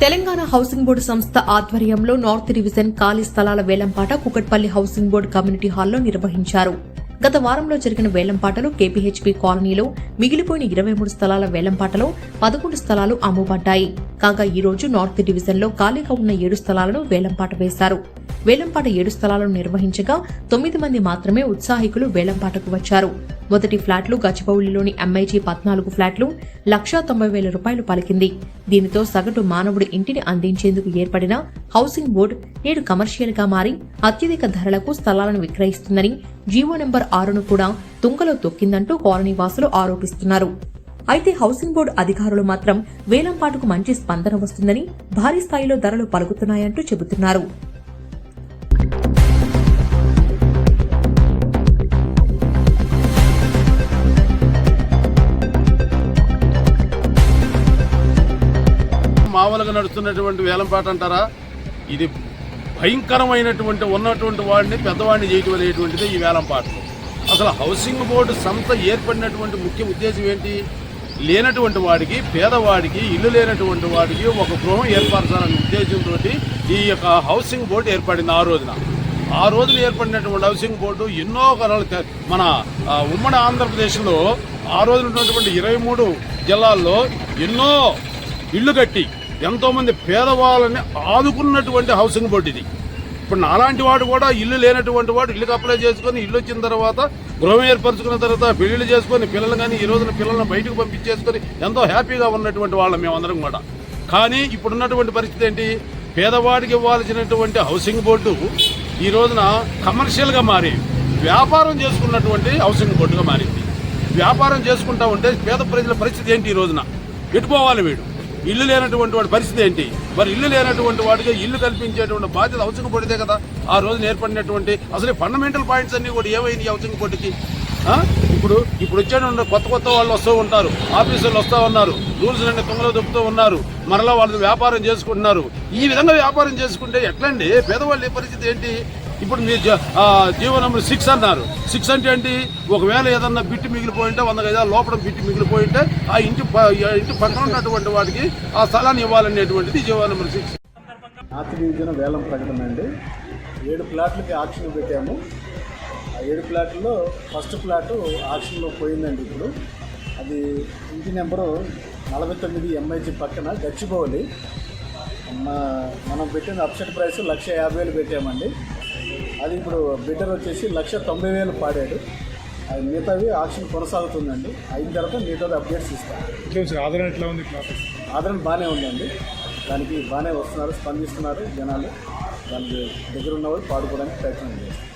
Telangana housing board సంస్థ ఆధ్వర్యంలో north division ఖాళీ స్థలాల వేలంపాట కుకట్పల్లి హౌసింగ్ బోర్డు కమ్యూనిటీ హాల్లో నిర్వహించారు. గత వారంలో జరిగిన వేలంపాటలో కేపీహెచ్పీ కాలనీలో మిగిలిపోయిన 23 స్థలాల వేలంపాటలో 11 స్థలాలు అమ్ముబడ్డాయి. కాగా ఈ రోజు నార్త్ డివిజన్లో ఖాళీగా ఉన్న 7 స్థలాలను వేలంపాట వేశారు. వేలంపాట 7 స్థలాలను నిర్వహించగా 9 మంది మాత్రమే ఉత్సాహికులు వేలంపాటకు వచ్చారు. మొదటి ఫ్లాట్లు గచ్చిబౌలిలోని ఎంఐజీ 14 ఫ్లాట్లు ₹1,90,000 పలికింది. దీనితో సగటు మానవుడి ఇంటిని అందించేందుకు ఏర్పడిన హౌసింగ్ బోర్డు నేడు కమర్షియల్ గా మారి అత్యధిక ధరలకు స్థలాలను విక్రయిస్తుందని, జీవో నెంబర్ 6ను కూడా తుంగలో తొక్కిందంటూ కాలనీ వాసులు ఆరోపిస్తున్నారు. అయితే హౌసింగ్ బోర్డు అధికారులు మాత్రం వేలంపాటకు మంచి స్పందన వస్తుందని, భారీ స్థాయిలో ధరలు పలుకుతున్నాయంటూ చెబుతున్నారు. మామూలుగా నడుస్తున్నటువంటి వేలంపాట అంటారా? ఇది భయంకరమైనటువంటి ఉన్నటువంటి వాడిని పెద్దవాడిని చేయటం అనేటువంటిది ఈ వేలంపాటలు. అసలు హౌసింగ్ బోర్డు సంస్థ ఏర్పడినటువంటి ముఖ్య ఉద్దేశం ఏంటి? లేనటువంటి వాడికి, పేదవాడికి, ఇల్లు లేనటువంటి వాడికి ఒక గృహం ఏర్పరచాలనే ఉద్దేశంతో ఈ యొక్క హౌసింగ్ బోర్డు ఏర్పడింది. ఆ రోజున ఏర్పడినటువంటి హౌసింగ్ బోర్డు ఎన్నో మన ఉమ్మడి ఆంధ్రప్రదేశ్లో ఆ రోజున ఉన్నటువంటి 23 జిల్లాల్లో ఎన్నో ఇళ్లు కట్టి ఎంతోమంది పేదవాళ్ళని ఆదుకున్నటువంటి హౌసింగ్ బోర్డు ఇది. ఇప్పుడు నాలాంటి వాడు కూడా ఇల్లు లేనటువంటి వాడు ఇల్లుకి అప్లై చేసుకుని ఇల్లు వచ్చిన తర్వాత గృహం ఏర్పరచుకున్న తర్వాత పెళ్లిళ్ళు చేసుకొని పిల్లలు కానీ ఈ రోజున పిల్లలను బయటకు పంపించేసుకొని ఎంతో హ్యాపీగా ఉన్నటువంటి వాళ్ళం మేమందరం కూడా. కానీ ఇప్పుడున్నటువంటి పరిస్థితి ఏంటి? పేదవాడికి ఇవ్వాల్సినటువంటి హౌసింగ్ బోర్డు ఈ రోజున కమర్షియల్గా మారి వ్యాపారం చేసుకున్నటువంటి హౌసింగ్ బోర్డుగా మారింది. వ్యాపారం చేసుకుంటా ఉంటే పేద ప్రజల పరిస్థితి ఏంటి? ఈ రోజున ఎటుపోవాలి వీడు? ఇల్లు లేనటువంటి వాడి పరిస్థితి ఏంటి? మరి ఇల్లు లేనటువంటి వాడికి ఇల్లు కల్పించేటువంటి బాధ్యత హౌసింగ్ బోర్డుదే కదా. ఆ రోజున ఏర్పడినటువంటి అసలు ఫండమెంటల్ పాయింట్స్ అన్ని కూడా ఏమైంది హౌసింగ్ బోర్డుకి? ఇప్పుడు వచ్చే కొత్త వాళ్ళు వస్తూ ఉంటారు, ఆఫీసర్లు వస్తూ ఉన్నారు, రూల్స్ అన్ని తుంగలో దొప్పుతూ ఉన్నారు, మరలా వాళ్ళు వ్యాపారం చేసుకుంటున్నారు. ఈ విధంగా వ్యాపారం చేసుకుంటే ఎట్లండి? పేదవాళ్ళ పరిస్థితి ఏంటి? ఇప్పుడు మీరు జీవో నెంబర్ 6 అన్నారు. 6 అంటే ఏంటి? ఒకవేళ ఏదన్నా బిట్టు మిగిలిపోయింటే 100 గజాల లోపల బిట్టు మిగిలిపోయింటే ఆ ఇంటి పక్కన ఉన్నటువంటి వాడికి ఆ స్థలాన్ని ఇవ్వాలనేటువంటిది జీవో నెంబర్ 6. నార్త్ డివిజన్ వేలం ప్రకటన అండి. 7 ప్లాట్లకి ఆక్షన్ పెట్టాము. ఆ 7 ప్లాట్లలో ఫస్ట్ ప్లాటు ఆక్షన్లో పోయిందండి. ఇప్పుడు అది ఇంటి నెంబరు 49 ఎంఐజీ పక్కన గచ్చిబౌలి. మనం పెట్టిన అప్సెట్ ప్రైస్ ₹1,50,000 పెట్టామండి. అది ఇప్పుడు బిడ్డర్ వచ్చేసి ₹1,90,000 పాడాడు. అది మిగతావి ఆక్షన్ కొనసాగుతుందండి. అయిన తర్వాత మిగతాది అప్డేట్స్ ఇస్తాం. ఆదరణ ఎట్లా ఉంది? ఆదరణ బాగానే ఉందండి. దానికి బాగానే వస్తున్నారు, స్పందిస్తున్నారు జనాలు. దాని దగ్గర ఉన్న వాళ్ళు పాడుకోవడానికి ప్రయత్నం చేస్తారు.